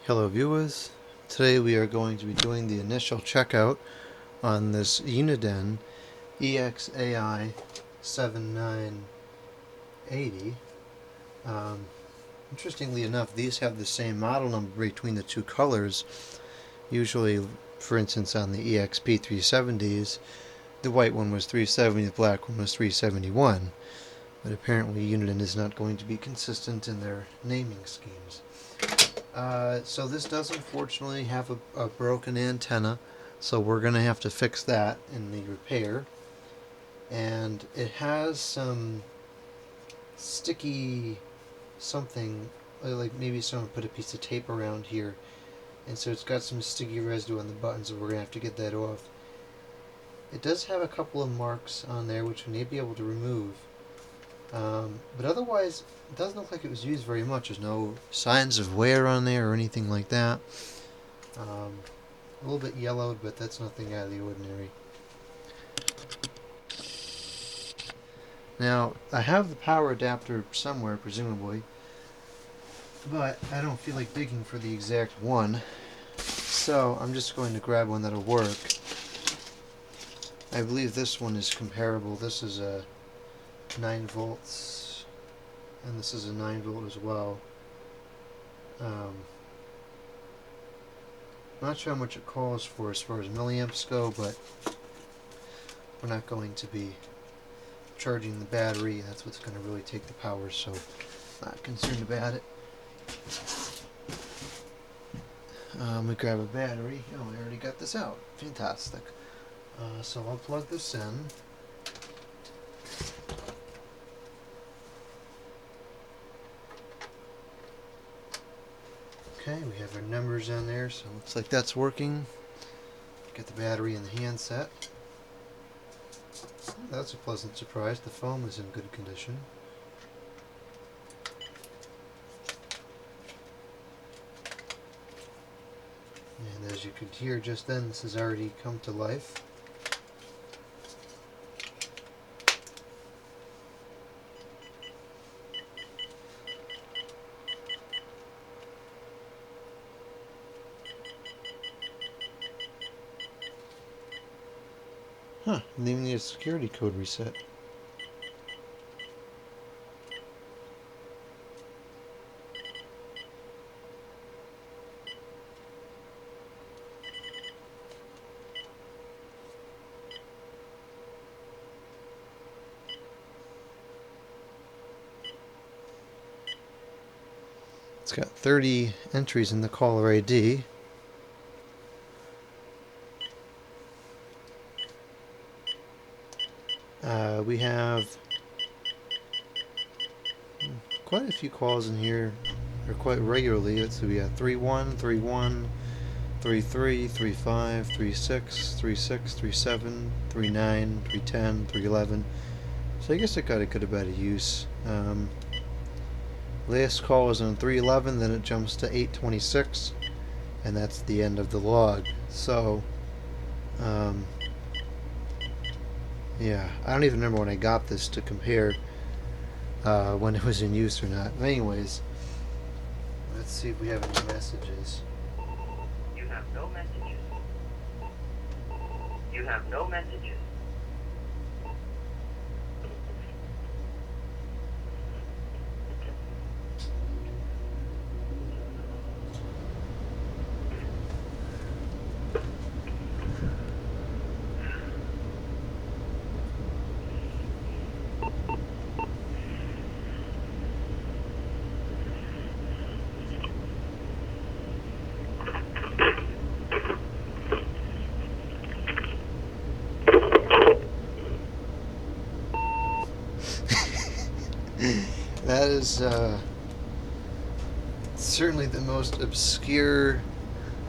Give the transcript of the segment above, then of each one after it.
Hello viewers, today we are going to be doing the initial checkout on this Uniden EXAI7980. Interestingly enough, these have the same model number between the two colors. Usually, for instance, on the EXP370s, the white one was 370, the black one was 371. But apparently Uniden is not going to be consistent in their naming schemes. So this does unfortunately have a broken antenna, so we're going to have to fix that in the repair. And it has some sticky something, like maybe someone put a piece of tape around here, and so it's got some sticky residue on the buttons, so we're going to have to get that off. It does have a couple of marks on there which we may be able to remove. But otherwise, it doesn't look like it was used very much. There's no signs of wear on there or anything like that. A little bit yellowed, but that's nothing out of the ordinary. Now, I have the power adapter somewhere, presumably, but I don't feel like digging for the exact one, so I'm just going to grab one that'll work. I believe this one is comparable. This is a 9 volts, and this is a 9 volt as well. I'm not sure how much it calls for as far as milliamps go, but we're not going to be charging the battery. That's what's going to really take the power, so not concerned about it. We grab a battery. Oh, I already got this out. Fantastic. So I'll plug this in. Okay, we have our numbers on there, so it looks like that's working. Get the battery in the handset. That's a pleasant surprise. The foam is in good condition. And as you could hear just then, this has already come to life. Huh, didn't even need a security code reset. It's got 30 entries in the caller ID. We have quite a few calls in here, or quite regularly. So we have 31, 31, 33, 35, 36, 36, 37, 39, 310, 311. So I guess it got a good amount of use. Last call was on 311, then it jumps to 826, and that's the end of the log. So, yeah, I don't even remember when I got this to compare when it was in use or not. But anyways, let's see if we have any messages. You have no messages. You have no messages. That is certainly the most obscure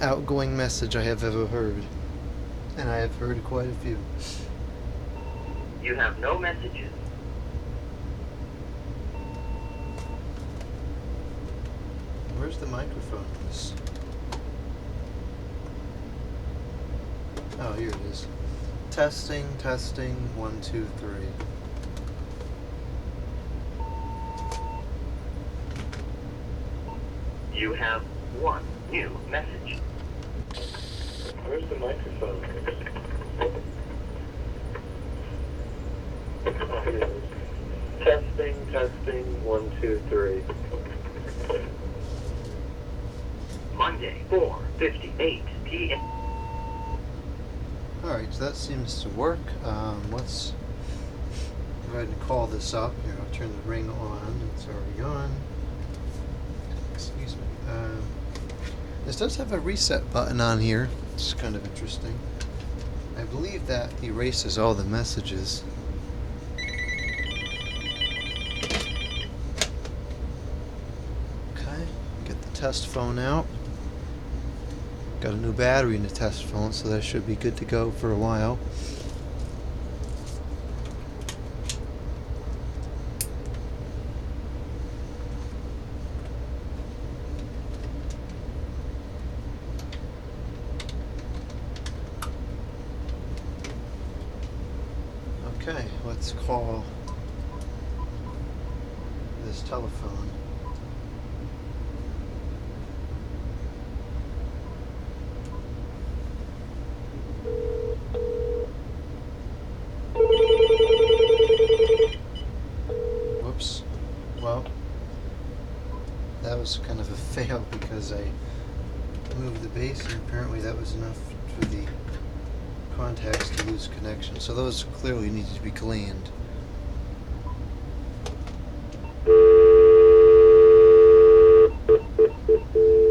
outgoing message I have ever heard. And I have heard quite a few. You have no messages. Where's the microphone? Oh, here it is. Testing, testing, 1, 2, 3. You have one new message. Where's the microphone? Oh, here it is. Testing, 1, 2, 3. Monday, 4:58 p.m. Alright, so that seems to work. Let's go ahead and call this up. Here, I'll turn the ring on. It's already on. Excuse me. This does have a reset button on here. It's kind of interesting. I believe that erases all the messages. Okay, get the test phone out. Got a new battery in the test phone, so that should be good to go for a while. Okay, let's call this telephone. Whoops. Well, that was kind of a fail because I moved the base and apparently that was enough for the contacts to lose connection. So those clearly need to be cleaned.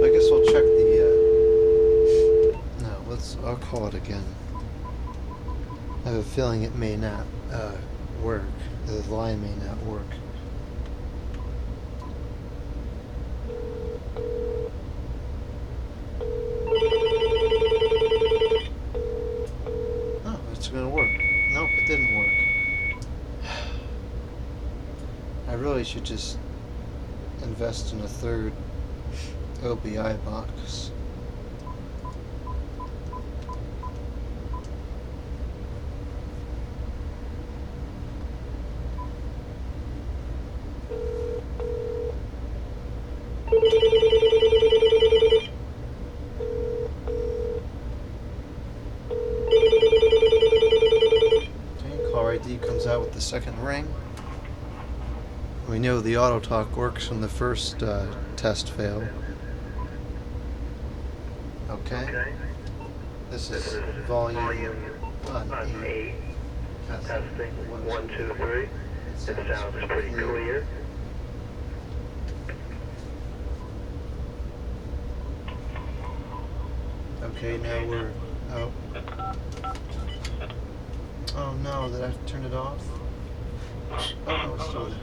I guess we'll check the no, I'll call it again. I have a feeling it may not work. The line may not work. Oh, it's gonna work. Nope, it didn't work. I really should just invest in a third OBI box. Okay, caller ID comes out with the second ring. We know the auto talk works when the first test failed. Okay. This is volume on 8. Testing, 1, 2, 3. It sounds pretty clear. Okay, now we're out. Oh no, did I have to turn it off? Oh no, it's still there.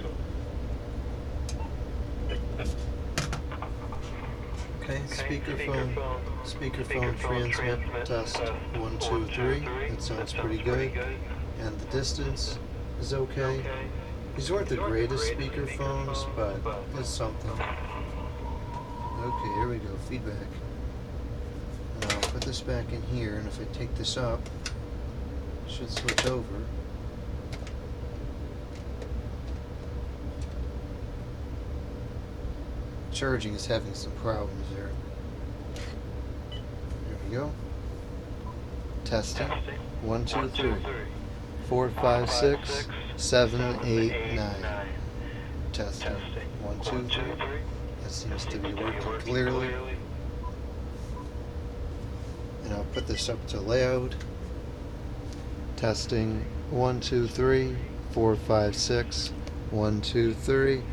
Okay, speakerphone transmit test 1, 2, 3. That sounds pretty good. And the distance is okay. These weren't the greatest speakerphones, but it's something. Okay, here we go, feedback. Now I'll put this back in here, and if I take this up, it should switch over. Charging is having some problems there. There we go. Testing. 1, 2, 3. 4, 5, 6, 7, 8, 9. Testing. 1, 2, 3. That seems to be working clearly. And I'll put this up to loud. Testing. 1, 2, 3. 4, 5, 6. 1, 2, 3.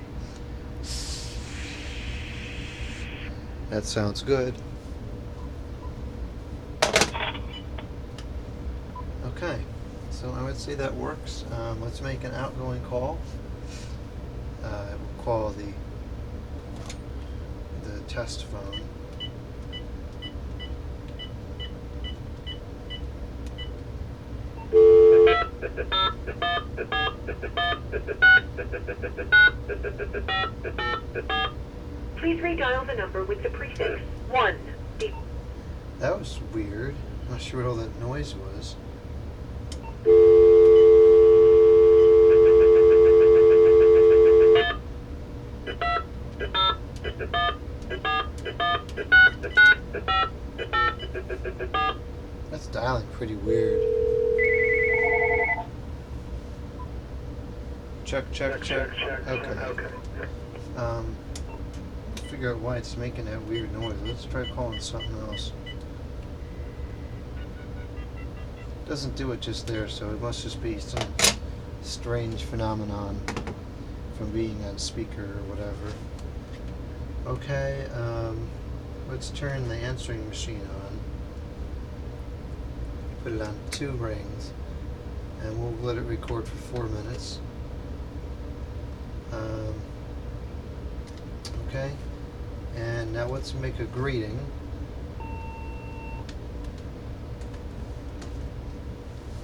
That sounds good. Okay, so I would say that works. Let's make an outgoing call. We'll call the test phone. Please redial the number with the prefix 1. That was weird. I'm not sure what all that noise was. That's dialing pretty weird. Check. Okay. Figure out why it's making that weird noise. Let's try calling something else. Doesn't do it just there, so it must just be some strange phenomenon from being on speaker or whatever. Okay, let's turn the answering machine on. Put it on 2 rings, and we'll let it record for 4 minutes. Okay, and now let's make a greeting.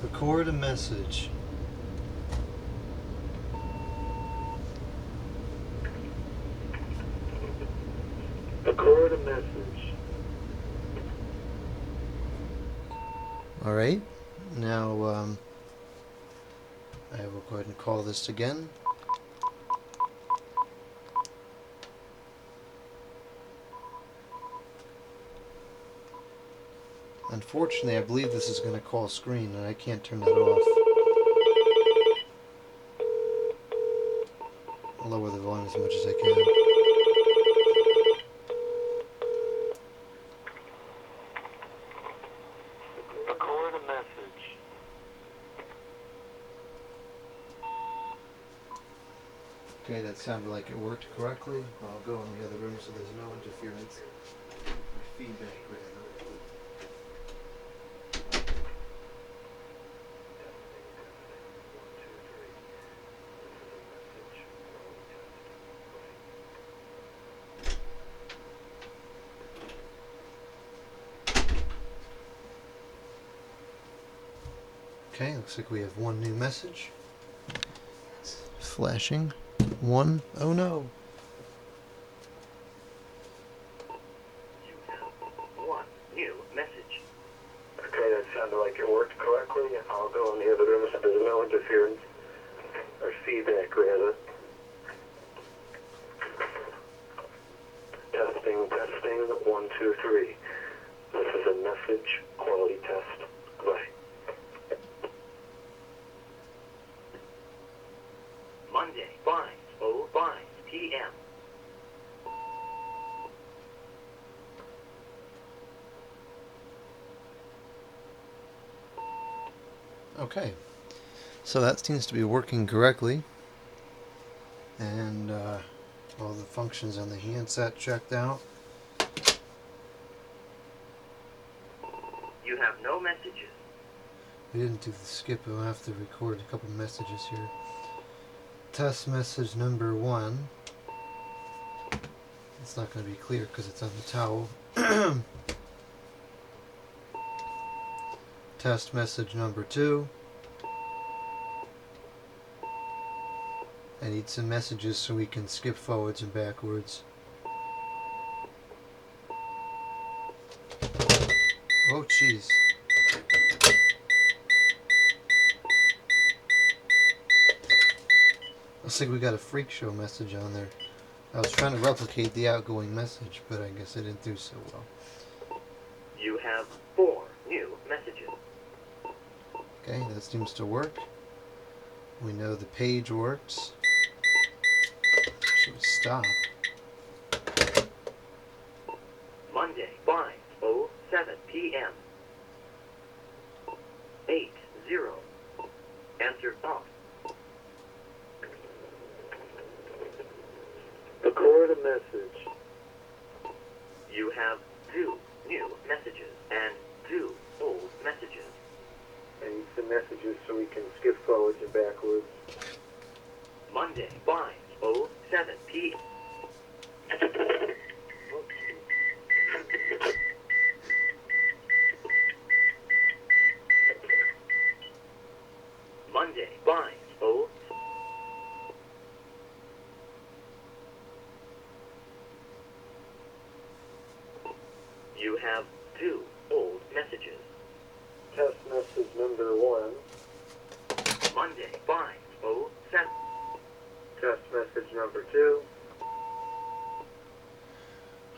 Record a message. Record a message. Alright, now I will go ahead and call this again. Unfortunately, I believe this is going to call screen, and I can't turn that off. I'll lower the volume as much as I can. Record a message. Okay, that sounded like it worked correctly. I'll go in the other room so there's no interference or feedback, rather. Okay, looks like we have 1 new message. It's flashing. 1. Oh no! You have 1 new message. Okay, that sounded like it worked correctly. I'll go in the other room so there's no interference or feedback, rather. Testing. 1, 2, 3. This is a message quality test. Bye. Monday, 5:05 p.m. Okay, so that seems to be working correctly, and all the functions on the handset checked out. You have no messages. We didn't do the skip, we'll have to record a couple messages here. Test message number 1. It's not going to be clear because it's on the towel. Test message number 2. I need some messages so we can skip forwards and backwards. Oh, jeez. Looks like we got a freak show message on there. I was trying to replicate the outgoing message, but I guess I didn't do so well. You have 4 new messages. Okay, that seems to work. We know the page works. Should we stop? Monday, 5:07 p.m. 80. Answer off. Record a message. You have 2 new messages and 2 old messages. I need some messages so we can skip forwards and backwards. Monday, 5:07 p.m. Monday, 5:07. You have 2 old messages. Test message number 1. Monday, 5:07. Test message number 2.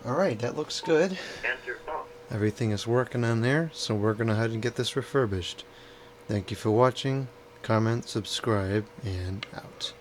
Alright, that looks good. Answer off. Everything is working on there, so we're going to head and get this refurbished. Thank you for watching. Comment, subscribe, and out.